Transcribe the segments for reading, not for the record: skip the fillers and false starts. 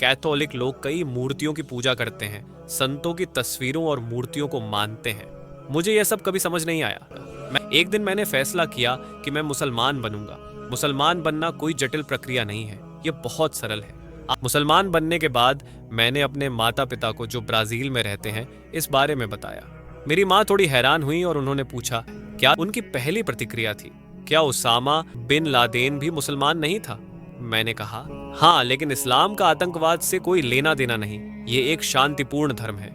Catholic लोग कई मूर्तियों की पूजा करते हैं, संतों की तस्वीरों और मूर्तियों को मानते हैं। मुझे यह सब कभी समझ नहीं आया। एक दिन मैंने फैसला किया कि मैं मुसलमान बनूंगा। मुसलमान बनना कोई जटिल प्रक्रिया नहीं है, यह बहुत सरल है। मुसलमान बनने के बाद मैंने अपने माता पिता को, जो ब्राजील में रहते हैं, इस बारे में बताया। मेरी माँ थोड़ी हैरान हुई और उन्होंने पूछा, क्या उनकी पहली प्रतिक्रिया थी, क्या उसामा बिन लादेन भी मुसलमान नहीं था? मैंने कहा, हाँ, लेकिन इस्लाम का आतंकवाद से कोई लेना देना नहीं। ये एक शांतिपूर्ण धर्म है।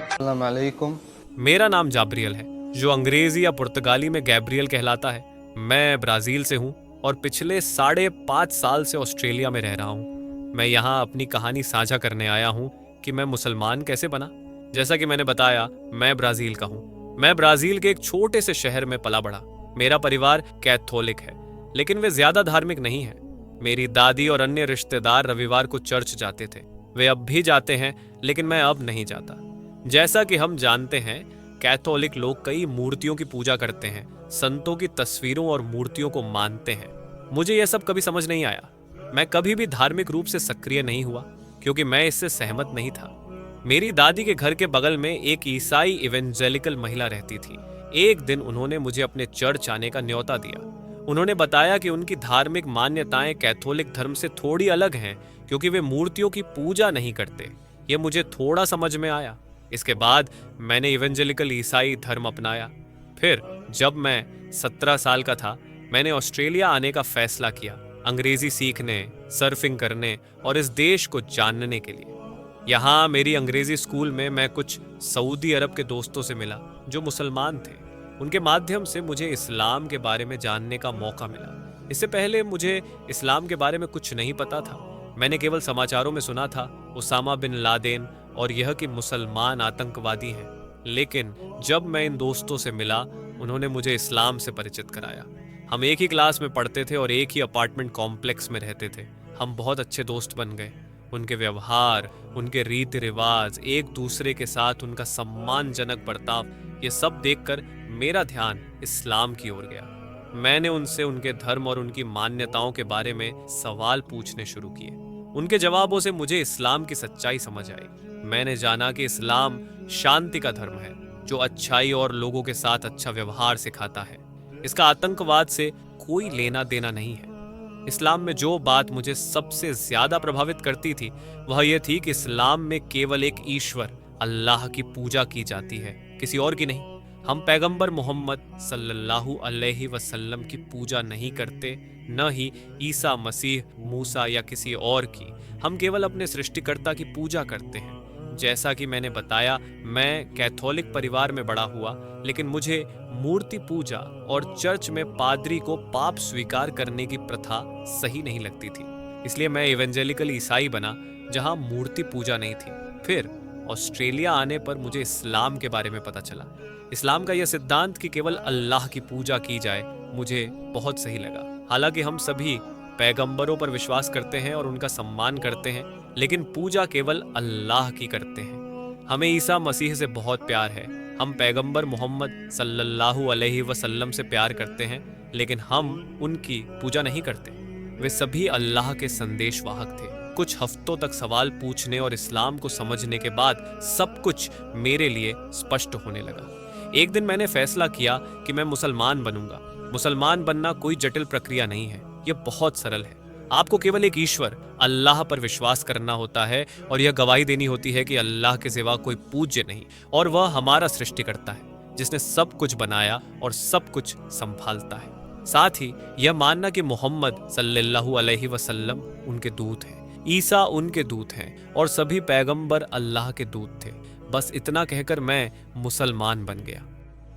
अस्सलाम वालेकुम। मेरा नाम जाब्रियल है, जो अंग्रेजी या पुर्तगाली में गैब्रियल कहलाता है। मैं ब्राजील से हूँ और पिछले 5.5 साल से ऑस्ट्रेलिया में रह रहा हूँ। मैं यहाँ अपनी कहानी साझा करने आया हूँ कि मैं मुसलमान कैसे बना। जैसा कि मैंने बताया, मैं ब्राजील का हूँ। मैं ब्राजील के एक छोटे से शहर में पला बढ़ा। मेरा परिवार कैथोलिक है, लेकिन वे ज्यादा धार्मिक नहीं है। मेरी दादी और अन्य रिश्तेदार रविवार को चर्च जाते थे। वे अब भी जाते हैं, लेकिन मैं अब नहीं जाता। जैसा कि हम जानते हैं, कैथोलिक लोग कई मूर्तियों की पूजा करते हैं, संतों की तस्वीरों और मूर्तियों को मानते हैं। मुझे यह सब कभी समझ नहीं आया। मैं कभी भी धार्मिक रूप से सक्रिय नहीं हुआ, क्योंकि मैं इससे सहमत नहीं था। मेरी दादी के घर के बगल में एक ईसाई इवेंजेलिकल महिला रहती थी। एक दिन उन्होंने मुझे अपने चर्च आने का न्योता दिया। उन्होंने बताया कि उनकी धार्मिक मान्यताएं कैथोलिक धर्म से थोड़ी अलग हैं, क्योंकि वे मूर्तियों की पूजा नहीं करते। यह मुझे थोड़ा समझ में आया। इसके बाद मैंने इवेंजेलिकल ईसाई धर्म अपनाया। फिर जब मैं 17 साल का था, मैंने ऑस्ट्रेलिया आने का फैसला किया, अंग्रेजी सीखने, सर्फिंग करने और इस देश को जानने के लिए। यहाँ मेरी अंग्रेजी स्कूल में मैं कुछ सऊदी अरब के दोस्तों से मिला जो मुसलमान थे। उनके माध्यम से मुझे इस्लाम के बारे में जानने का मौका मिला। इससे पहले मुझे इस्लाम के बारे में कुछ नहीं पता था। मैंने केवल समाचारों में सुना था उसामा बिन लादेन और यह कि मुसलमान आतंकवादी हैं। लेकिन जब मैं इन दोस्तों से मिला, उन्होंने मुझे इस्लाम से परिचित कराया। हम एक ही क्लास में पढ़ते थे और एक ही अपार्टमेंट कॉम्प्लेक्स में रहते थे। हम बहुत अच्छे दोस्त बन गए। उनके व्यवहार, उनके रीति रिवाज, एक दूसरे के साथ उनका सम्मानजनक बर्ताव, ये सब देखकर मेरा ध्यान इस्लाम की ओर गया। मैंने उनसे उनके धर्म और उनकी मान्यताओं के बारे में सवाल पूछने शुरू किए। उनके जवाबों से मुझे इस्लाम की सच्चाई समझ आई। मैंने जाना कि इस्लाम शांति का धर्म है, जो अच्छाई और लोगों के साथ अच्छा व्यवहार सिखाता है। इसका आतंकवाद से कोई लेना देना नहीं है। इस्लाम में जो बात मुझे सबसे ज्यादा प्रभावित करती थी, वह यह थी कि इस्लाम में केवल एक ईश्वर, अल्लाह की पूजा की जाती है, किसी और की नहीं। हम पैगंबर मोहम्मद सल्लल्लाहु अलैहि वसल्लम की पूजा नहीं करते, न ही ईसा मसीह, मूसा या किसी और की। हम केवल अपने सृष्टिकर्ता की पूजा करते हैं। जैसा कि मैंने बताया, मैं कैथोलिक परिवार में बड़ा हुआ, लेकिन मुझे मूर्ति पूजा और चर्च में पादरी को पाप स्वीकार करने की प्रथा सही नहीं लगती थी। इसलिए मैं इवेंजेलिकल ईसाई बना, जहां मूर्ति पूजा नहीं थी। फिर ऑस्ट्रेलिया आने पर मुझे इस्लाम के बारे में पता चला। इस्लाम का यह सिद्धांत कि केवल अल्लाह की पूजा की जाए, मुझे बहुत सही लगा। हालांकि हम सभी पैगंबरों पर विश्वास करते हैं और उनका सम्मान करते हैं, लेकिन पूजा केवल अल्लाह की करते हैं। हमें ईसा मसीह से बहुत प्यार है। हम पैगंबर मोहम्मद सल्लल्लाहु अलैहि वसल्लम से प्यार करते हैं, लेकिन हम उनकी पूजा नहीं करते। वे सभी अल्लाह के संदेशवाहक थे। कुछ हफ्तों तक सवाल पूछने और इस्लाम को समझने के बाद सब कुछ मेरे लिए स्पष्ट होने लगा। एक दिन मैंने फैसला किया कि मैं मुसलमान बनूंगा। मुसलमान बनना कोई जटिल प्रक्रिया नहीं है, यह बहुत सरल है। आपको केवल एक ईश्वर, अल्लाह पर विश्वास करना होता है और यह गवाही देनी होती है कि अल्लाह के सिवा कोई पूज्य नहीं, और वह हमारा सृष्टिकर्ता है, जिसने सब कुछ बनाया और सब कुछ संभालता है। साथ ही यह मानना कि मोहम्मद सल्लल्लाहु अलैहि वसल्लम उनके दूत हैं, ईसा उनके दूत हैं और सभी पैगंबर अल्लाह के दूत थे। बस इतना कहकर मैं मुसलमान बन गया।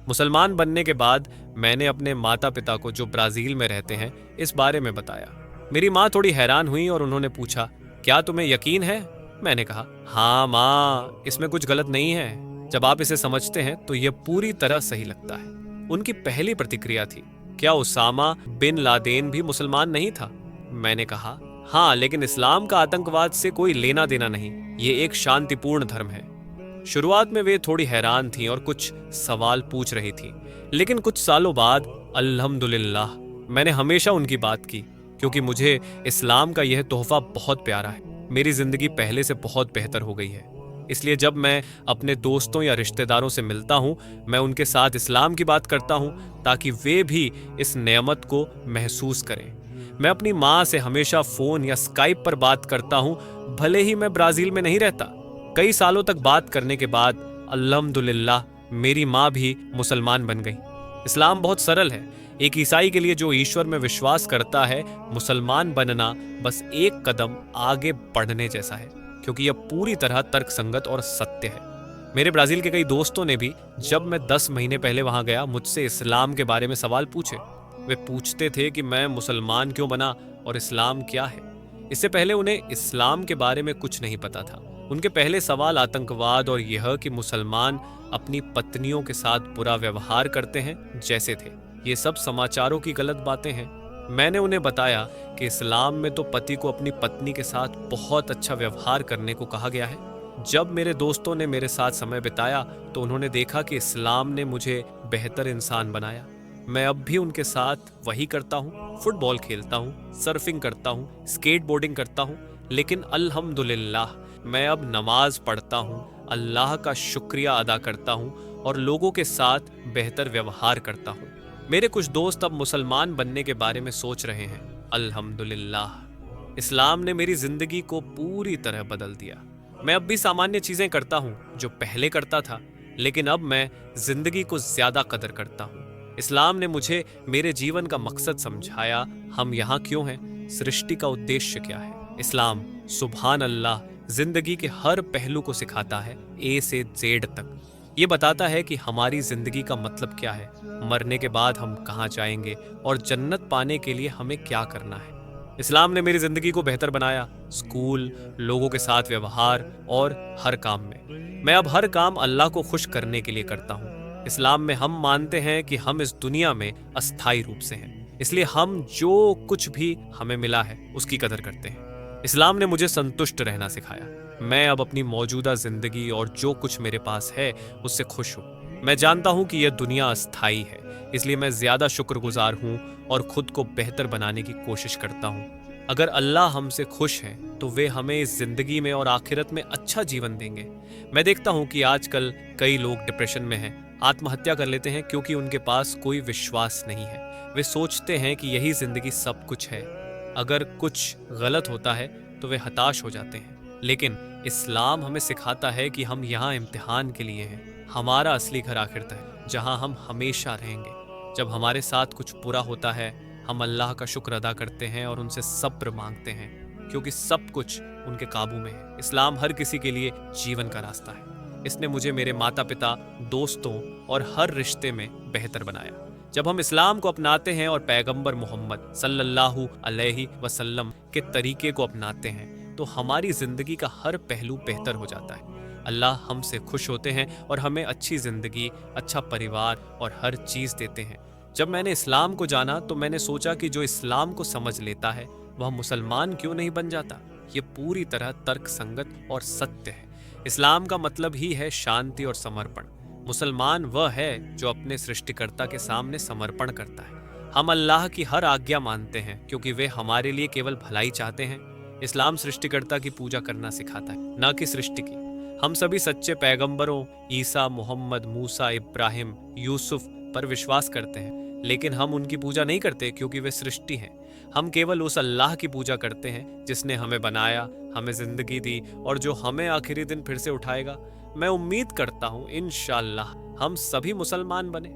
मुसलमान बनने के बाद मैंने अपने माता पिता को, जो ब्राजील में रहते हैं, इस बारे में बताया। मेरी माँ थोड़ी हैरान हुई और उन्होंने पूछा, क्या तुम्हें यकीन है? मैंने कहा, हाँ माँ, इसमें कुछ गलत नहीं है। जब आप इसे समझते हैं तो यह पूरी तरह सही लगता है। उनकी पहली प्रतिक्रिया थी, क्या उसामा बिन लादेन भी मुसलमान नहीं था? मैंने कहा, हाँ, लेकिन इस्लाम का आतंकवाद से कोई लेना देना नहीं, ये एक शांतिपूर्ण धर्म है। शुरुआत में वे थोड़ी हैरान थीं और कुछ सवाल पूछ रही थीं, लेकिन कुछ सालों बाद अल्हम्दुलिल्लाह मैंने हमेशा उनकी बात की, क्योंकि मुझे इस्लाम का यह तोहफा बहुत प्यारा है। मेरी जिंदगी पहले से बहुत बेहतर हो गई है, इसलिए जब मैं अपने दोस्तों या रिश्तेदारों से मिलता हूँ, मैं उनके साथ इस्लाम की बात करता हूँ ताकि वे भी इस नेमत को महसूस करें। मैं अपनी माँ से हमेशा फ़ोन या स्काइप पर बात करता हूँ, भले ही मैं ब्राज़ील में नहीं रहता। कई सालों तक बात करने के बाद अल्हम्दुलिल्लाह मेरी माँ भी मुसलमान बन गई। इस्लाम बहुत सरल है। एक ईसाई के लिए जो ईश्वर में विश्वास करता है, मुसलमान बनना बस एक कदम आगे बढ़ने जैसा है, क्योंकि यह पूरी तरह तर्कसंगत और सत्य है। मेरे ब्राज़ील के कई दोस्तों ने भी, जब मैं 10 महीने पहले वहां गया, मुझसे इस्लाम के बारे में सवाल पूछे। वे पूछते थे कि मैं मुसलमान क्यों बना और इस्लाम क्या है। इससे पहले उन्हें इस्लाम के बारे में कुछ नहीं पता था। उनके पहले सवाल आतंकवाद और यह कि मुसलमान अपनी पत्नियों के साथ बुरा व्यवहार करते हैं जैसे थे। ये सब समाचारों की गलत बातें हैं। मैंने उन्हें बताया कि इस्लाम में तो पति को अपनी पत्नी के साथ बहुत अच्छा व्यवहार करने को कहा गया है। जब मेरे दोस्तों ने मेरे साथ समय बिताया तो उन्होंने देखा कि इस्लाम ने मुझे बेहतर इंसान बनाया। मैं अब भी उनके साथ वही करता हूँ, फुटबॉल खेलता हूँ, सर्फिंग करता हूँ, स्केटबोर्डिंग करता हूँ, लेकिन अल्हम्दुलिल्लाह मैं अब नमाज पढ़ता हूँ, अल्लाह का शुक्रिया अदा करता हूँ और लोगों के साथ बेहतर व्यवहार करता हूँ। मेरे कुछ दोस्त अब मुसलमान बनने के बारे में सोच रहे हैं। अल्हम्दुलिल्लाह इस्लाम ने मेरी जिंदगी को पूरी तरह बदल दिया। मैं अब भी सामान्य चीजें करता हूँ जो पहले करता था, लेकिन अब मैं जिंदगी को ज्यादा कदर करता हूँ। इस्लाम ने मुझे मेरे जीवन का मकसद समझाया, हम यहाँ क्यों हैं, सृष्टि का उद्देश्य क्या है। इस्लाम सुभान अल्लाह जिंदगी के हर पहलू को सिखाता है, ए से जेड तक। ये बताता है कि हमारी जिंदगी का मतलब क्या है, मरने के बाद हम कहाँ जाएंगे और जन्नत पाने के लिए हमें क्या करना है। इस्लाम ने मेरी जिंदगी को बेहतर बनाया, स्कूल, लोगों के साथ व्यवहार और हर काम में। मैं अब हर काम अल्लाह को खुश करने के लिए करता हूँ। इस्लाम में हम मानते हैं कि हम इस दुनिया में अस्थायी रूप से हैं, इसलिए हम जो कुछ भी हमें मिला है उसकी कदर करते हैं। इस्लाम ने मुझे संतुष्ट रहना सिखाया। मैं अब अपनी मौजूदा जिंदगी और जो कुछ मेरे पास है उससे खुश हूँ। मैं जानता हूँ कि यह दुनिया अस्थायी है, इसलिए मैं ज्यादा शुक्रगुजार हूँ और खुद को बेहतर बनाने की कोशिश करता हूँ। अगर अल्लाह हमसे खुश है तो वे हमें इस जिंदगी में और आखिरत में अच्छा जीवन देंगे। मैं देखता हूँ कि आजकल कई लोग डिप्रेशन में हैं, आत्महत्या कर लेते हैं क्योंकि उनके पास कोई विश्वास नहीं है। वे सोचते हैं कि यही जिंदगी सब कुछ है। अगर कुछ गलत होता है तो वे हताश हो जाते हैं, लेकिन इस्लाम हमें सिखाता है कि हम यहाँ इम्तिहान के लिए हैं। हमारा असली घर आखिरत है, जहाँ हम हमेशा रहेंगे। जब हमारे साथ कुछ बुरा होता है, हम अल्लाह का शुक्र अदा करते हैं और उनसे सब्र मांगते हैं, क्योंकि सब कुछ उनके काबू में है। इस्लाम हर किसी के लिए जीवन का रास्ता है। इसने मुझे मेरे माता पिता, दोस्तों और हर रिश्ते में बेहतर बनाया। जब हम इस्लाम को अपनाते हैं और पैगंबर मोहम्मद सल्लल्लाहु अलैहि वसल्लम के तरीके को अपनाते हैं, तो हमारी जिंदगी का हर पहलू बेहतर हो जाता है। अल्लाह हमसे खुश होते हैं और हमें अच्छी जिंदगी, अच्छा परिवार और हर चीज देते हैं। जब मैंने इस्लाम को जाना तो मैंने सोचा कि जो इस्लाम को समझ लेता है वह मुसलमान क्यों नहीं बन जाता। ये पूरी तरह तर्कसंगत और सत्य है। इस्लाम का मतलब ही है शांति और समर्पण। मुसलमान वह है जो अपने सृष्टिकर्ता के सामने समर्पण करता है। हम अल्लाह की हर आज्ञा मानते हैं क्योंकि वे हमारे लिए केवल भलाई चाहते हैं। इस्लाम सृष्टिकर्ता की पूजा करना सिखाता है, न कि सृष्टि की। हम सभी सच्चे पैगंबरों ईसा, मोहम्मद, मूसा, इब्राहिम, यूसुफ पर विश्वास करते हैं, लेकिन हम उनकी पूजा नहीं करते क्योंकि वे सृष्टि हैं। हम केवल उस अल्लाह की पूजा करते हैं जिसने हमें बनाया, हमें जिंदगी दी और जो हमें आखिरी दिन फिर से उठाएगा। मैं उम्मीद करता हूँ इंशाअल्लाह हम सभी मुसलमान बने।